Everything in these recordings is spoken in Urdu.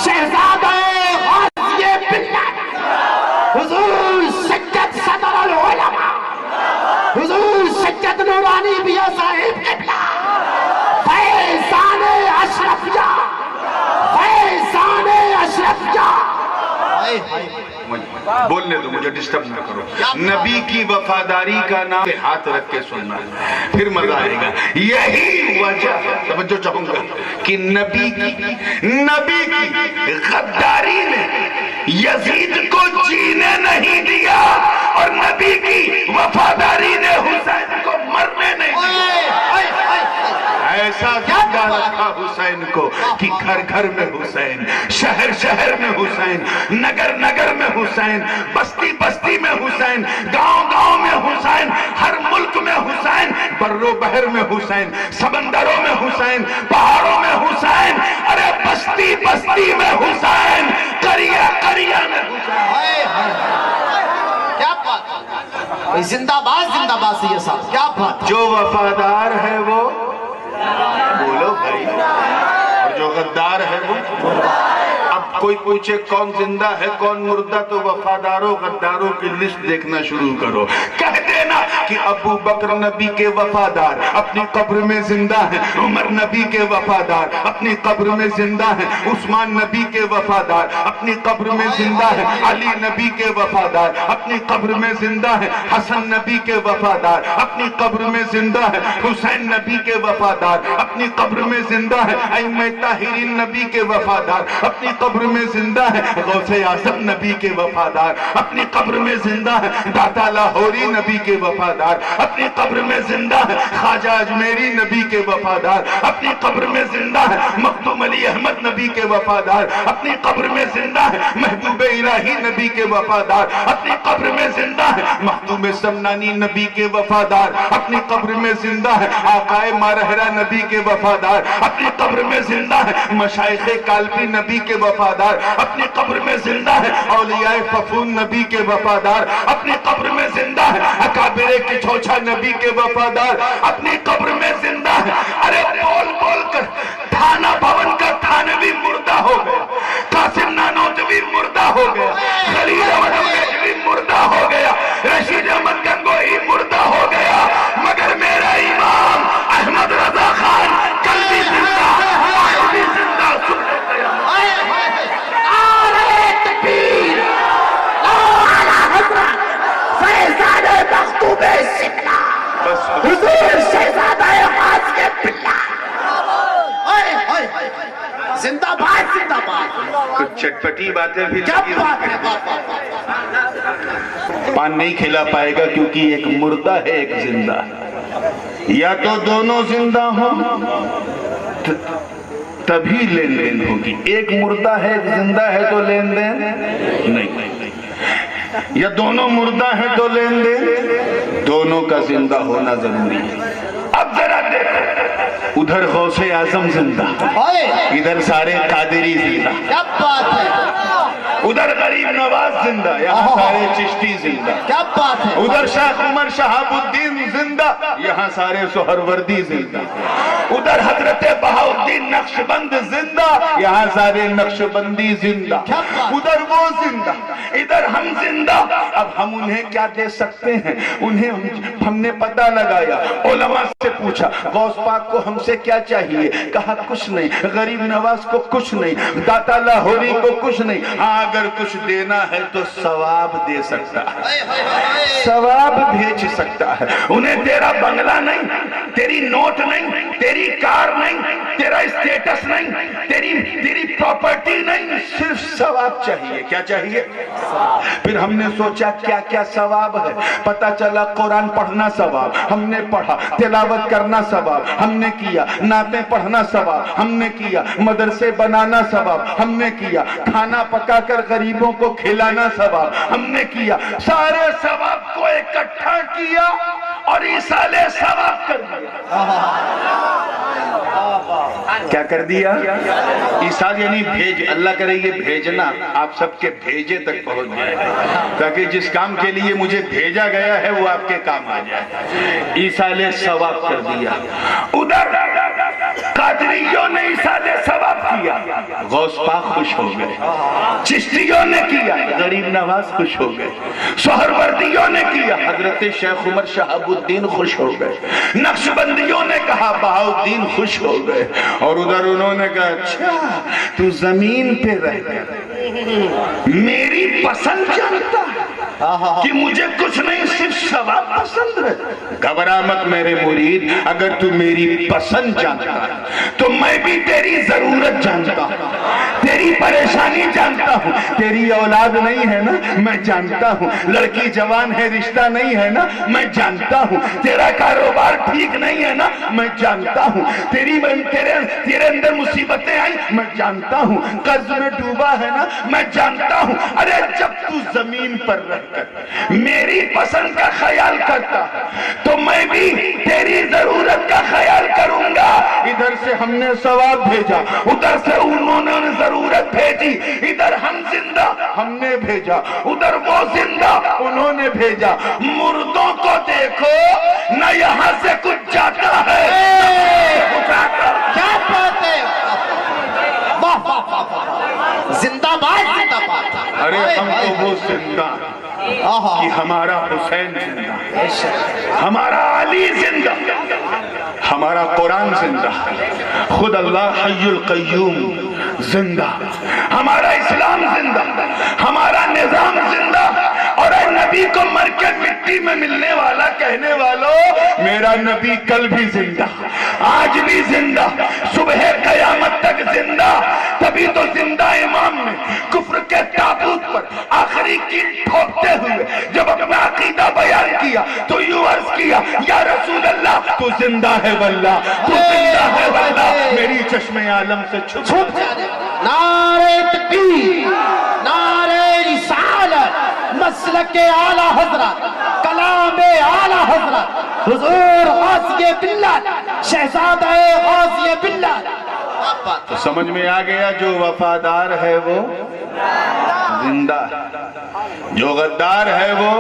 شہزادہ غازی باللہ حضور سید صدر العلماء حضور سید نورانی بیا صاحب قبلہ فیضان اشرف جا فیضان اشرف جا. بولنے دو، مجھے ڈسٹرب نہ کرو. نبی کی وفاداری کا نام ہاتھ رکھ کے سننا پھر مزہ آئے گا. یہی وجہ توجہ چاہوں گا کہ نبی کی غداری نے یزید کو جینے نہیں دیا اور نبی کی وفاداری نے حسین کو مرنے نہیں دیا. ایسا زندہ رکھا حسین کو کہ گھر گھر میں حسین، شہر شہر میں حسین، نگر نگر میں حسین، بستی بستی میں حسین، گاؤں گاؤں میں حسین، ہر ملک میں حسین، بر و بحر میں حسین، سمندروں میں حسین، پہاڑوں میں حسین، ارے بستی بستی میں حسین، قریہ قریہ میں حسین. کیا بات، زندہ باد سید صاحب، کیا بات. جو وفادار ہے وہ بولو بھائی، اور جو غدار ہے وہ. اب کوئی پوچھے کون زندہ ہے کون مردہ تو وفاداروں غداروں کی لسٹ دیکھنا شروع کرو. کہہ دینا کہ ابو بکر نبی کے وفادار اپنی قبر میں زندہ ہیں، عمر نبی کے وفادار اپنی قبر میں زندہ ہیں، عثمان نبی کے وفادار اپنی قبر میں زندہ ہیں، علی نبی کے وفادار اپنی قبر میں زندہ ہیں، حسن نبی کے وفادار اپنی قبر میں زندہ ہیں، حسین نبی کے وفادار اپنی قبر میں زندہ ہیں، ائمہ طاہرین نبی کے وفادار اپنی قبر میں زندہ ہے، غوث اعظم نبی کے وفادار اپنی قبر میں زندہ ہے، داتا لاہوری نبی کے وفادار اپنی قبر میں زندہ ہے، خواجہ اجمیری نبی کے وفادار اپنی قبر میں زندہ ہے، مخدوم علی احمد نبی کے وفادار اپنی قبر میں زندہ ہے، محبوب الہی نبی کے وفادار اپنی قبر میں زندہ ہے، مخدوم سمنانی نبی کے وفادار اپنی قبر میں زندہ ہے، آقائے مارہرہ نبی کے وفادار اپنی قبر میں زندہ ہے، مشائخ کالپی نبی کے وفادار اپنی قبر میں زندہ ہے، اولیاء ففون نبی کے وفادار اپنی قبر میں زندہ ہے، اکابر کچھوچھا نبی کے وفادار اپنی قبر میں زندہ ہے. ارے بول بول کر تھانہ بھون کا تھانوی مردہ ہو گیا، قاسم نانوتوی مردہ ہو گیا، خلیل احمد غزنوی مردہ ہو گیا، رشید احمد گنگوہی مردہ ہو گیا، مگر میرا امام احمد رضا خان کل بھی زندہ آج بھی زندہ سننے گیا. حضور شہزادہ غازی باللہ زندہ باد. کچھ چٹپٹی باتیں بھی کیا بات ہے. پان نہیں کھلا پائے گا کیونکہ ایک مردہ ہے ایک زندہ ہے. یا تو دونوں زندہ ہوں تبھی لین دین ہوگی. ایک مردہ ہے ایک زندہ ہے تو لین دین نہیں. یا دونوں مردہ ہیں تو لین دین، دونوں کا زندہ ہونا ضروری ہے. اب ذرا دیکھو، ادھر غوث اعظم زندہ، ادھر سارے قادری زندہ، کیا بات ہے. ادھر غریب نواز زندہ، یہاں سارے چشتی زندہ، کیا بات ہے. ادھر شیخ عمر شہاب الدین زندہ، یہاں سارے سہروردی زندہ. ادھر حضرت بہاؤالدین نقشبند زندہ، یہاں سارے نقشبندی زندہ. ادھر وہ زندہ، ادھر ہم زندہ. اب ہم انہیں کیا دے سکتے ہیں؟ انہیں ہم نے پتہ لگایا، علماء سے پوچھا غوث پاک کو ہم سے کیا چاہیے؟ کہا کچھ نہیں. غریب نواز کو کچھ نہیں، داتا لاہوری کو کچھ نہیں. ہاں اگر کچھ دینا ہے تو ثواب دے سکتا ہے، ثواب بھیج سکتا ہے. انہیں تیرا بنگلہ نہیں، تیری نوٹ نہیں، تیری کار نہیں، تیرا اسٹیٹس نہیں، تیری پراپرٹی نہیں، صرف ثواب چاہیے. کیا چاہیے؟ پھر ہم نے سوچا کیا کیا ثواب ہے. پتہ چلا قرآن پڑھنا ثواب، ہم نے پڑھا. تلاوت کرنا ثواب، ہم نے کیا. نعتیں پڑھنا ثواب، ہم نے کیا. مدرسے بنانا ثواب، ہم نے کیا. کھانا پکا کر غریبوں کو کھلانا ثواب، ہم نے کیا. سارے ثواب کو اکٹھا کیا اور ایصال ثواب کر دیا. کیا کر دیا؟ ایصال یعنی بھیج. اللہ کرے یہ بھیجنا آپ سب کے بھیجے تک پہنچ جائے تاکہ جس کام کے لیے مجھے بھیجا گیا ہے وہ آپ کے کام آ جائے. ایصال ثواب کر دیا. ادھر قادریوں نے ایصال ثواب کیا، غوث پاک خوش ہو گئے۔ چشتیوں نے کیا، غریب نواز خوش ہو گئے۔ سہروردیوں نے کیا، حضرت شیخ عمر شہاب الدین خوش ہو گئے۔ نقشبندیوں نے کہا، بہاؤالدین خوش ہو گئے۔ اور ادھر انہوں نے کہا اچھا تو زمین پہ رہ کر میری پسند جانتا ہے کہ مجھے کچھ نہیں صرف ثواب پسند ہے۔ گھبرا مت میرے مرید، اگر تو میری پسند جانتا ہے تو میں بھی تیری ضرورت جانتا ہوں، تیری پریشانی جانتا ہوں۔ تیری اولاد نہیں ہے نا، میں جانتا ہوں۔ لڑکی جوان ہے، رشتہ نہیں ہے نا، میں جانتا ہوں۔ تیرا کاروبار ٹھیک نہیں ہے نا، میں جانتا ہوں۔ تیرے اندر مصیبتیں آئی، میں جانتا ہوں۔ قرض میں ڈوبا ہے نا، میں جانتا ہوں۔ ارے جب تو زمین پر رہ کر میری پسند کا خیال کرتا تو میں بھی تیری ضرورت کا خیال کروں گا۔ ادھر سے ہم نے ثواب بھیجا، ادھر سے انہوں نے ضرورت بھیجی۔ ادھر ہم زندہ، ہم نے بھیجا، ادھر وہ زندہ، انہوں نے بھیجا۔ مردوں کو دیکھو نہ یہاں سے کچھ جاتا ہے کیا بات ہے، واہ واہ واہ واہ، زندہ باد زندہ باد۔ ارے ہم تو وہ زندہ کہ ہمارا حسین زندہ، ہمارا علی زندہ، ہمارا قرآن زندہ، خود اللہ حی القیوم زندہ، ہمارا اسلام زندہ، ہمارا نظام زندہ۔ اور اے نبی کو مر کے مٹی میں ملنے والا کہنے والوں، میرا نبی کل بھی زندہ، آج بھی زندہ، صبح قیامت تک زندہ۔ تبھی تو زندہ امام نے کفر کے تابوت پر آخری کیل ٹھوکتے ہوئے جب اپنا عقیدہ بیان کیا تو یوں عرض کیا، یا رسول اللہ تو زندہ ہے واللہ، تو زندہ ہے واللہ، میری چشم عالم سے چھپ جانے۔ نعرہ تکبیر، نعرہ رسالت، مسلک اعلی حضرت، کلام اعلی حضرت، حضور غازی باللہ، شہزادہ غازی باللہ۔ تو سمجھ میں آ گیا، جو وفادار ہے وہ زندہ ہے، جو غدار ہے وہ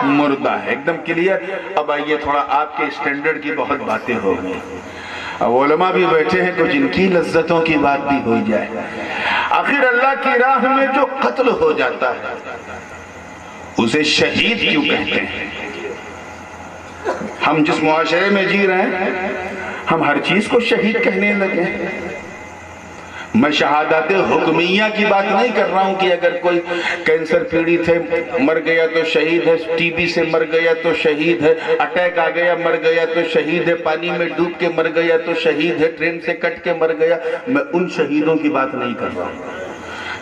مردہ ہے۔ ایک دم کلیئر۔ اب آئیے تھوڑا آپ کے اسٹینڈرڈ کی بہت باتیں ہو گئی، اب علماء بھی بیٹھے ہیں، کچھ ان کی لذتوں کی بات بھی ہو جائے۔ آخر اللہ کی راہ میں جو قتل ہو جاتا ہے اسے شہید کیوں کہتے ہیں؟ ہم جس معاشرے میں جی رہے ہیں ہم ہر چیز کو شہید کہنے لگے۔ میں شہادت حکمیہ کی بات نہیں کر رہا ہوں کہ اگر کوئی کینسر پیڑت ہے مر گیا تو شہید ہے، ٹی بی سے مر گیا تو شہید ہے، اٹیک آ گیا مر گیا تو شہید ہے، پانی میں ڈوب کے مر گیا تو شہید ہے، ٹرین سے کٹ کے مر گیا۔ میں ان شہیدوں کی بات نہیں کر رہا ہوں،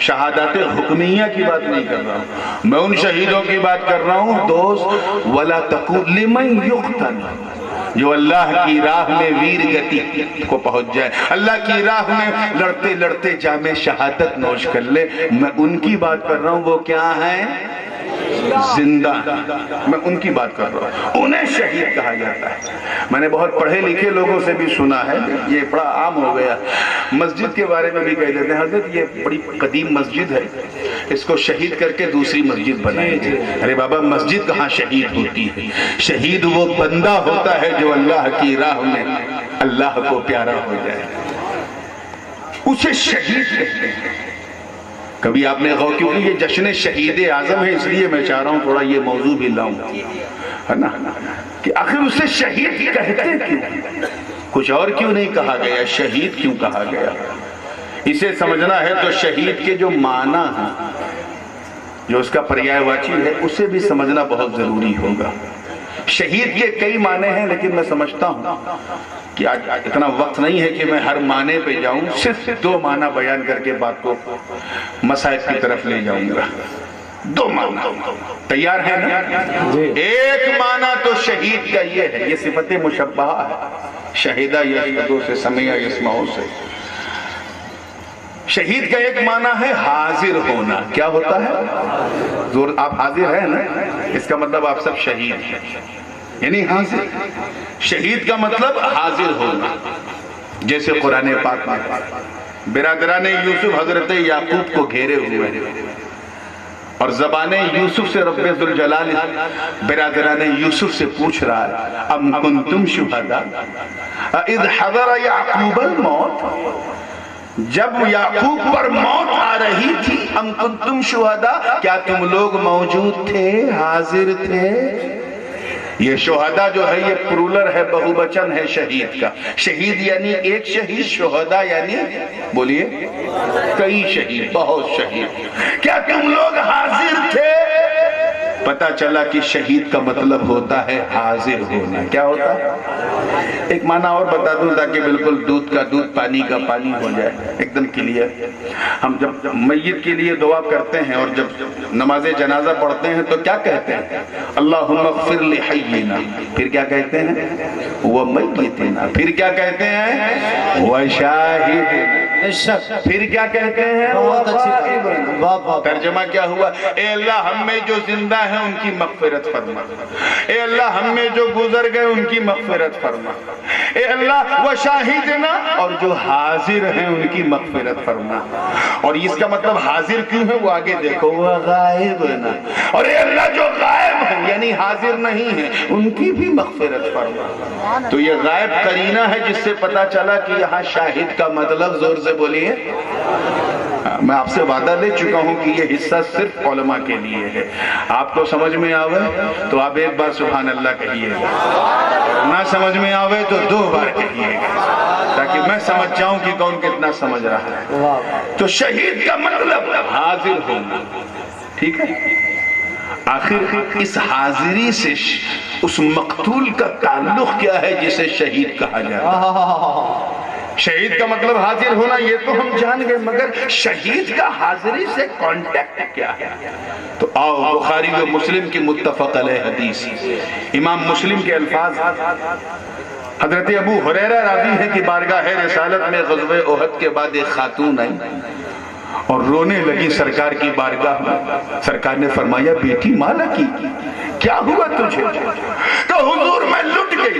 شہادت حکمیہ کی بات نہیں کر رہا ہوں، میں ان شہیدوں کی بات کر رہا ہوں دوست وَلَا تَقُولْ لِمَنْ يُقْتَلُ، جو اللہ کی راہ میں ویر گتی کو پہنچ جائے، اللہ کی راہ میں لڑتے لڑتے جام شہادت نوش کر لے۔ میں ان کی بات کر رہا ہوں، وہ کیا ہیں؟ زندہ۔ میں ان کی بات کر رہا ہوں، انہیں شہید کہا جاتا ہے۔ میں نے بہت پڑھے لکھے لوگوں سے بھی سنا ہے، یہ بڑا عام ہو گیا، مسجد کے بارے میں بھی کہہ دیتے ہیں حضرت یہ بڑی قدیم مسجد ہے، اس کو شہید کر کے دوسری مسجد بنائے تھے۔ ارے بابا مسجد کہاں شہید ہوتی ہے؟ شہید وہ بندہ ہوتا ہے جو اللہ کی راہ میں اللہ کو پیارا ہو جائے، اسے شہید کہتے ہیں۔ کبھی آپ نے غور کیونکہ یہ جشن شہید اعظم ہے، اس لیے میں چاہ رہا ہوں تھوڑا یہ موضوع بھی لاؤں، ہے نا، کہ آخر اسے شہید کہتے کیوں؟ کچھ اور کیوں نہیں کہا گیا؟ شہید کیوں کہا گیا؟ اسے سمجھنا ہے تو شہید کے جو معنی ہیں، جو اس کا پریائے واچی ہے، اسے بھی سمجھنا بہت ضروری ہوگا۔ شہید کے کئی معنی ہیں، لیکن میں سمجھتا ہوں کہ آج اتنا وقت نہیں ہے کہ میں ہر معنی پہ جاؤں، صرف 2 معنی بیان کر کے بات کو مسائل کی طرف لے جاؤں گا۔ 2 معنی تیار ہیں نا؟ ایک معنی تو شہید کا یہ ہے، یہ صفت مشبہہ ہے، شہیدہ یشہدو سے، سمعہ یسمعو سے۔ شہید کا ایک معنی ہے حاضر ہونا۔ کیا ہوتا ہے؟ آپ حاضر ہیں نا، اس کا مطلب آپ سب شہید ہیں، یعنی حاضر۔ شہید کا مطلب حاضر ہونا، جیسے قرآن پاک میں برادران یوسف حضرت یعقوب کو گھیرے ہوئے اور زبان یوسف سے رب ذوالجلال برادران یوسف سے پوچھ رہا ہے ام کنتم شہداء، اذ حضر یعقوب الموت، جب یعقوب پر موت آ رہی تھی، ام کنتم شہداء، کیا تم لوگ موجود تھے، حاضر تھے؟ یہ شہداء جو ہے یہ پرولر ہے، بہو بچن ہے شہید کا. شہید یعنی ایک شہید، شہداء یعنی بولیے کئی شہید، بہت شہید. کیا تم لوگ حاضر تھے؟ پتا چلا کہ شہید کا مطلب ہوتا ہے حاضر ہونا. کیا ہوتا ہے؟ ایک معنی اور بتا دوں تاکہ بالکل دودھ کا دودھ، پانی کا پانی ہو جائے ایک دم کلیئر. ہم جب میت کے لیے دعا کرتے ہیں اور جب نماز جنازہ پڑھتے ہیں تو کیا کہتے ہیں؟ اللہم اغفر لحینا، پھر کیا کہتے ہیں؟ ومیتنا، پھر کیا کہتے ہیں؟ وشاہدنا، پھر کیا کہتے ہیں؟ ترجمہ کیا ہوا؟ اے اللہ ہم میں جو زندہ ہیں ان کی مغفرت فرما، اے اللہ ہم میں جو گزر گئے ان کی مغفرت فرما، اے اللہ وشاہدنا، اور جو حاضر ہیں ان کی مغفرت فرما. اور اس کا مطلب حاضر کیوں ہے وہ آگے دیکھو، وہ غائب نا، اور اے اللہ جو غائب ہیں یعنی حاضر نہیں ہیں ان کی بھی مغفرت فرما. تو یہ غائب قرینہ ہے جس سے پتا چلا کہ یہاں شاہد کا مطلب، زور سے بولیے. میں آپ سے وعدہ لے چکا ہوں کہ یہ حصہ صرف علماء کے لیے ہے. آپ کو سمجھ میں آوے تو آپ ایک بار سبحان اللہ کہیے گا، نہ سمجھ میں آوے تو 2 بار کہیے گا، تاکہ میں سمجھ جاؤں کہ کون کتنا سمجھ رہا ہے. تو شہید کا مطلب حاضر ہونا. ٹھیک ہے؟ آخر اس حاضری سے اس مقتول کا تعلق کیا ہے جسے شہید کہا جاتا ہے؟ شہید کا مطلب حاضر ہونا یہ تو ہم جان گئے، مگر شہید کا حاضری سے کانٹیکٹ کیا ہے؟ تو آؤ بخاری و مسلم کی متفق علیہ حدیث، امام مسلم کے الفاظ. حضرت ابو ہریرہ راوی ہے کہ بارگاہ رسالت میں غزوہ احد کے بعد ایک خاتون آئی اور رونے لگی سرکار کی بارگاہ میں. سرکار نے فرمایا بیٹی مالا کی کیا ہوا تجھے؟ تو حضور میں لٹ گئی،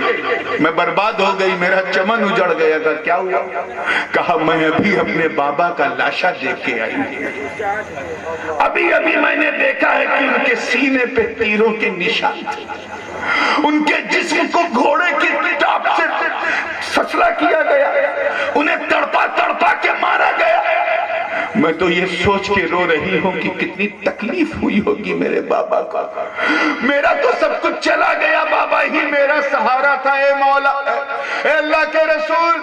میں برباد ہو گئی، میرا چمن اجڑ گیا. کیا ہوا؟ کہا میں ابھی اپنے بابا کا لاشا دیکھ کے آئی، ابھی میں نے دیکھا ہے کہ ان کے سینے پہ تیروں کے نشان تھے، ان کے جسم کو گھوڑے کی ٹاپ سے سسلا کیا گیا، انہیں تڑپا تڑپا کے مارا گیا. میں تو یہ سوچ کے رو رہی ہوں کہ کتنی تکلیف ہوئی ہوگی میرے بابا کو. میرا تو سب کچھ چلا گیا، بابا ہی میرا سہارا تھا. اے مولا، اے اللہ کے رسول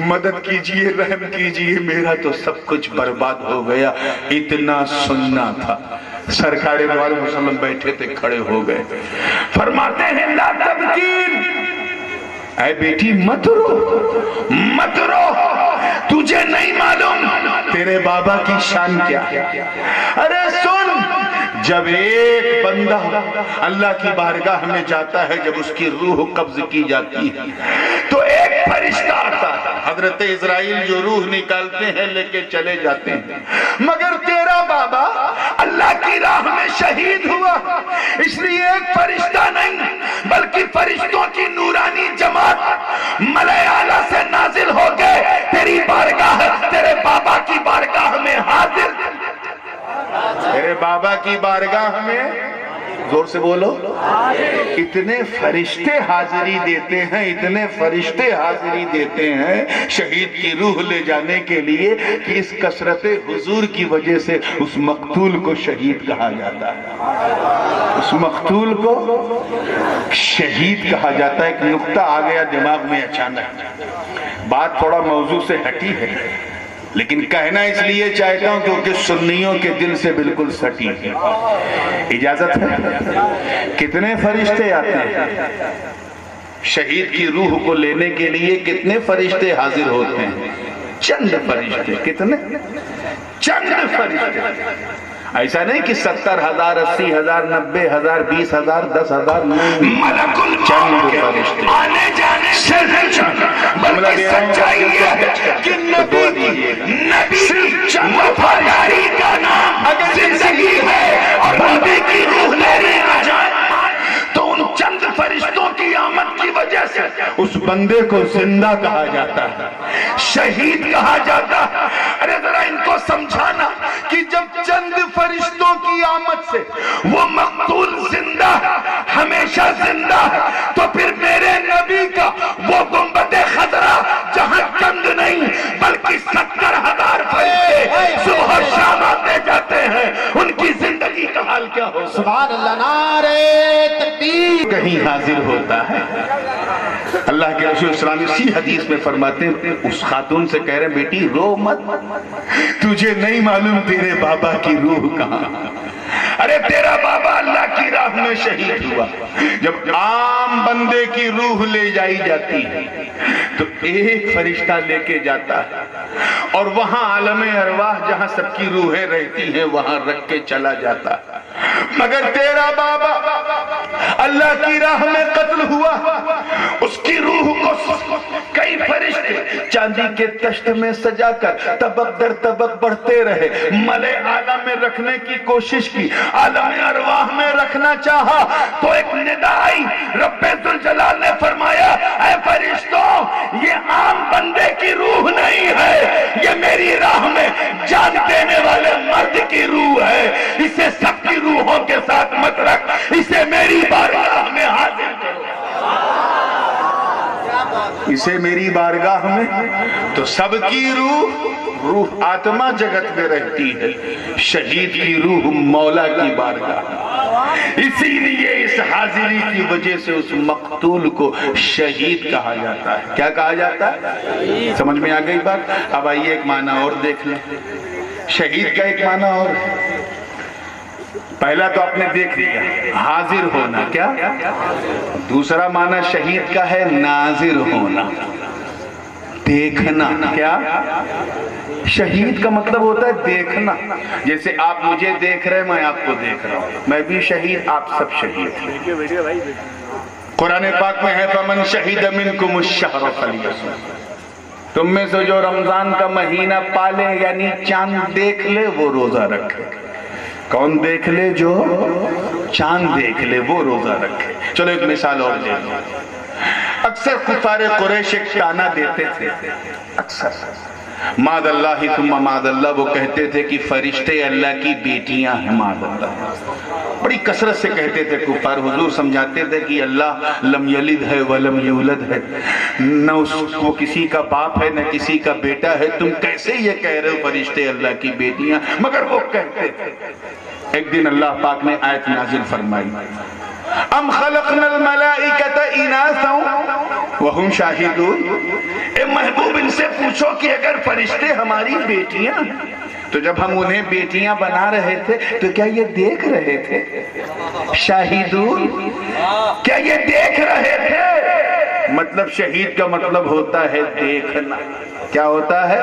مدد کیجئے، رحم کیجئے، میرا تو سب کچھ برباد ہو گیا. اتنا سننا تھا. سرکار دو علیہ وسلم بیٹھے تھے، کھڑے ہو گئے، فرماتے ہیں لا تبکین، اے بیٹی مت رو، مت رو، تجھے نہیں معلوم تیرے بابا کی شان کیا ہے. ارے سن، جب ایک بندہ اللہ کی بارگاہ میں جاتا ہے، جب اس کی روح قبض کی جاتی ہے تو ایک فرشتہ آتا ہے. حضرت اسرائیل جو روح نکالتے ہیں لے کے چلے جاتے ہیں، مگر تیرا بابا اللہ کی راہ میں شہید ہوا، اس لیے ایک فرشتہ نہیں بلکہ فرشتوں کی نورانی جماعت ملائے اعلیٰ سے نازل ہو کے تیری بارگاہ، تیرے بابا کی بارگاہ میں حاضر. تیرے بابا کی بارگاہ میں، زور سے بولو، اتنے فرشتے حاضری دیتے ہیں، اتنے فرشتے حاضری دیتے ہیں شہید کی روح لے جانے کے لیے کہ اس کثرت حضور کی وجہ سے اس مقتول کو شہید کہا جاتا ہے. اس مقتول کو شہید کہا جاتا ہے. ایک نقطہ آ گیا دماغ میں اچانک، بات تھوڑا موضوع سے ہٹی ہے لیکن کہنا اس لیے چاہتا ہوں کیونکہ سنیوں کے دل سے بالکل سٹی ہے. اجازت ہے؟ کتنے فرشتے آتے ہیں شہید کی روح کو لینے کے لیے؟ کتنے فرشتے حاضر ہوتے ہیں؟ چند فرشتے. کتنے؟ چند فرشتے. ایسا نہیں کہ 70,000 80,000 90,000 20,000 10,000 ملک چند فرشتے آنے جانے سے بلکہ سچائی ہے کہ نبی چند وفاداری کا نام اگر زندگی ہے اور نبی کی روح لینے آ جائے تو ان چند فرشتوں کی آمد کی وجہ سے اس بندے کو زندہ کہا جاتا ہے، شہید کہا جاتا ہے. ارے ذرا ان کو سمجھانا کہ جب چند فرشتوں کی آمد سے وہ مقتول زندہ ہے، ہمیشہ زندہ ہے، تو پھر میرے نبی کا وہ گنبد اور شام آتے جاتے ہیں ان کی زندگی کا حال کیا ہو؟ سبحان اللہ، نعرے تکبیر. کہیں حاضر ہوتا ہے. اللہ کے رسول صلی اللہ علیہ وسلم اسی حدیث میں فرماتے ہیں، اس خاتون سے کہہ رہے بیٹی رو مت، تجھے نہیں معلوم تیرے بابا کی روح کہاں. ارے تیرا بابا اللہ کی راہ میں شہید ہوا. جب عام بندے کی روح لے جائی جاتی ہے تو ایک فرشتہ لے کے جاتا ہے اور وہاں عالم ارواح جہاں سب کی روحیں رہتی ہیں وہاں رکھ کے چلا جاتا ہے. مگر تیرا بابا اللہ کی راہ میں قتل ہوا، اس کی روح کو کئی فرشتے چاندی کے تشت میں سجا کر طبق در طبق بڑھتے رہے، ملے اعلیٰ میں رکھنے کی کوشش کی، عالم ارواح میں رکھنا چاہا تو ایک ندا آئی. رب ذوالجلال نے فرمایا اے فرشتوں، یہ عام بندے کی روح نہیں ہے، یہ میری راہ میں جان دینے والے مرد کی روح ہے. اسے سب کی روحوں کے ساتھ مت رکھ، اسے میری بارگاہ میں حاضر کرو. اسے میری بارگاہ میں. تو سب کی روح آتما جگت میں رہتی ہے، شہید کی روح مولا کی بارگاہ. اسی لیے اس حاضری کی وجہ سے اس مقتول کو شہید کہا جاتا ہے. کیا کہا جاتا ہے؟ سمجھ میں آ گئی بات؟ اب آئیے ایک معنی اور دیکھ لیں. شہید کا ایک معنی اور پہلا تو آپ نے دیکھ لیا حاضر ہونا، کیا؟ دوسرا معنی شہید کا ہے ناظر ہونا، دیکھنا. کیا؟ شہید کا مطلب ہوتا ہے دیکھنا. جیسے آپ مجھے دیکھ رہے ہیں، میں آپ کو دیکھ رہا ہوں، میں بھی شہید، آپ سب شہید. قرآن پاک میں ہے فَمَنْ شَهِدَ مِنْكُمُ الشَّهْرَ فَلْيَصُمْ. تم میں سے جو رمضان کا مہینہ پالے یعنی چاند دیکھ لے وہ روزہ رکھے. کون دیکھ لے؟ جو چاند دیکھ لے وہ روزہ رکھے. چلو ایک مثال اور دے دوں. اکثر کفار قریش ایک تانا دیتے تھے، اکثر ماد اللہ ثم ماد اللہ. وہ کہتے تھے کہ فرشتے اللہ کی بیٹیاں ہیں، ماد اللہ. بڑی کثرت سے کہتے تھے کفار. حضور سمجھاتے تھے کہ اللہ لم یلد ہے ولم یولد ہے، نہ وہ کسی کا باپ ہے نہ کسی کا بیٹا ہے. تم کیسے یہ کہہ رہے ہو فرشتے اللہ کی بیٹیاں؟ مگر وہ کہتے تھے. ایک دن اللہ پاک نے آیت نازل فرمائی ام خلقنا الملائکۃ اناثا وہم شاہدون. اے محبوب ان سے پوچھو کہ اگر فرشتے ہماری بیٹیاں تو جب ہم انہیں بیٹیاں بنا رہے تھے تو کیا یہ دیکھ رہے تھے؟ شاہدون، کیا یہ دیکھ رہے تھے؟ مطلب شہید کا مطلب ہوتا ہے دیکھنا. کیا ہوتا ہے؟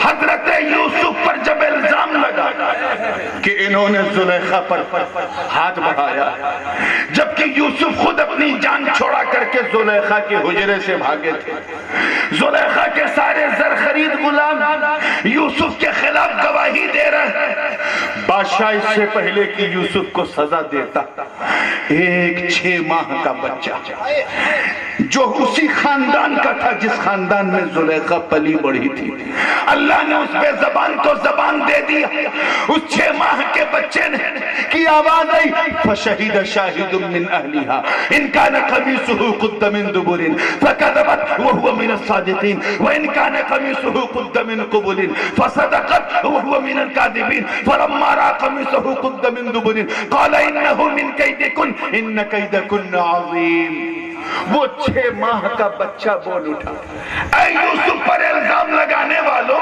حضرت یوسف پر جب الزام لگا کہ انہوں نے زلیخا پر ہاتھ بڑھایا، جبکہ یوسف خود اپنی جان چھوڑا کر کے زلیخا کے حجرے سے بھاگے تھے. زلیخا کے سارے زر خرید غلام یوسف کے خلاف گواہی دے رہے ہیں. بادشاہ اس سے پہلے کہ یوسف کو سزا دیتا ایک 6 ماہ کا بچہ جو اسی خاندان کا تھا جس خاندان میں زلیخا پلی بڑھی تھی، اللہ نے اس پہ زبان کو زبان دے دیا. اس 6 ماہ کے بچے نے کی آواز آئی فَشَهِدَ شَاهِدٌ مِّنْ أَهْلِهَا إِنْ كَانَ قَمِيصُهُ قُدَّ مِنْ دُبُرٍ فَكَذَبَتْ وَهُوَ مِنَ الصَّادِقِينَ وَإِنْ كَانَ قَمِيصُهُ قُدَّ مِنْ قُبُلٍ فَصَدَقَتْ وَهُوَ مِنَ الْكَاذِبِينَ فَلَمَّا رَأَىٰ قَمِيصَهُ قُدَّ مِنْ دُبُرٍ قَالَ إِنَّهُ مِنْ كَيْدِكُنَّ إِنَّ كَيْدَكُنَّ عَظِيمٌ. وہ 6 ماہ کا بچہ بول اٹھا. اے یوسف پر الزام لگانے والوں،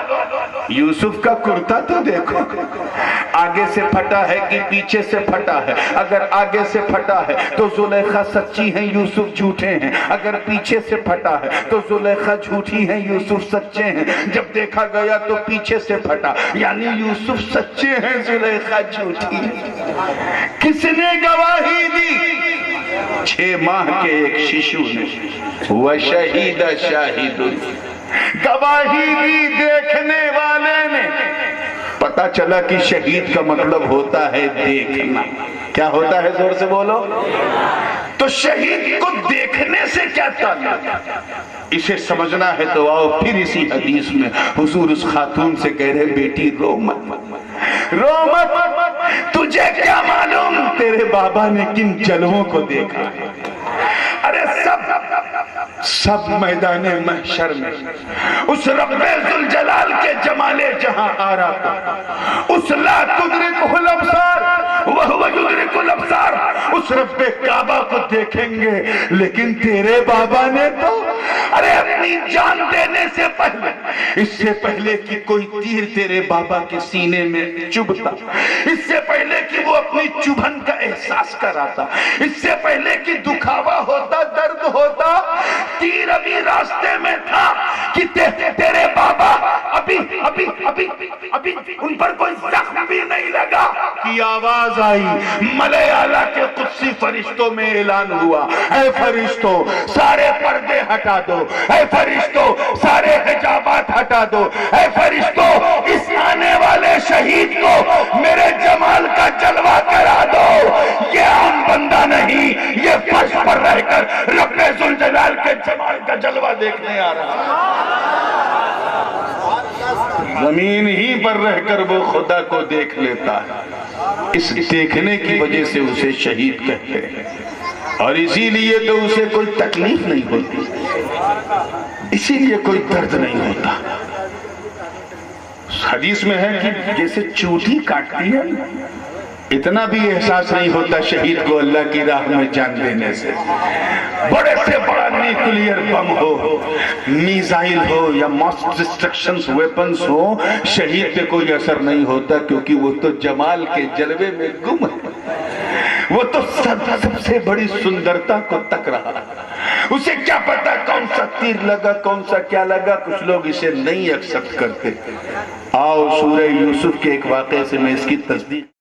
یوسف کا کرتا تو دیکھو، آگے سے پھٹا ہے کہ پیچھے سے پھٹا ہے. اگر آگے سے پھٹا ہے تو زلیخا سچی ہیں، یوسف جھوٹے ہیں. اگر پیچھے سے پھٹا ہے تو زلیخا جھوٹی ہیں، یوسف سچے ہیں. جب دیکھا گیا تو پیچھے سے پھٹا، یعنی یوسف سچے ہیں، زلیخا جھوٹی. کس نے گواہی دی؟ 6 ماہ کے ایک شیشو نے. وَشَهِدَ شَاهِدٌ، گواہی دی دیکھنے والے نے. پتا چلا کہ شہید کا مطلب ہوتا ہے دیکھنا. کیا ہوتا ہے؟ زور سے بولو. تو شہید کو دیکھنے سے کیا تعلق؟ اسے سمجھنا ہے تو آؤ پھر اسی حدیث میں حضور اس خاتون سے کہہ رہے بیٹی رو مت، رو مت. تجھے کیا معلوم تیرے بابا نے کن جلووں کو دیکھا ہے؟ ارے سب میدان محشر میں اس رب ذوالجلال کے جمال جہاں آ رہا تھا، اس لا تدرکہ الابصار وہو یدرک الابصار، اس رب کعبہ کو دیکھیں گے، لیکن تیرے بابا نے تو ارے اپنی جان دینے سے پہلے، اس سے پہلے کہ کوئی تیر تیرے بابا کے سینے میں چبھتا، اس سے پہلے کہ وہ اپنی چبھن کا احساس کراتا، اس سے پہلے کہ دکھاوا ہوتا، درد ہوتا، تیر ابھی راستے میں تھا کہ تیرے بابا ابھی ان پر کوئی زخم بھی نہیں لگا کہ آواز آئی، ملائے اعلیٰ کے قدسی فرشتوں میں اعلان ہوا، اے فرشتوں سارے پردے ہٹا دو، اے فرشتوں سارے حجابات ہٹا دو، اے فرشتوں اس آنے والے شہید کو میرے جمال کا جلوہ کرا دو، یہ عام بندہ نہیں، یہ فرش پر رہ کر رب ذوالجلال کے جمال کا جلوہ دیکھنے آ رہا، زمین ہی پر رہ کر وہ خدا کو دیکھ لیتا ہے، اس دیکھنے کی وجہ سے اسے شہید کہتے ہیں، اور اسی لیے تو اسے کوئی تکلیف نہیں ہوتی، اسی لیے کوئی درد نہیں ہوتا۔ حدیث میں ہے کہ جیسے چوٹی کاٹتی ہے اتنا بھی احساس نہیں ہوتا شہید کو اللہ کی راہ میں جان دینے سے، بڑے سے بڑا نیوکلیئر بم ہو، میزائل ہو یا ماس ڈسٹرکشن ویپنز ہو، شہید پہ کوئی اثر نہیں ہوتا، کیونکہ وہ تو جمال کے جلوے میں گم ہے، وہ تو سب سے بڑی سندرتا کو تک رہا، اسے کیا پتا کون سا تیر لگا، کون سا کیا لگا، کچھ لوگ اسے نہیں ایکسپٹ کرتے۔ آؤ سورہ یوسف کے ایک واقعے سے میں اس کی تصدیق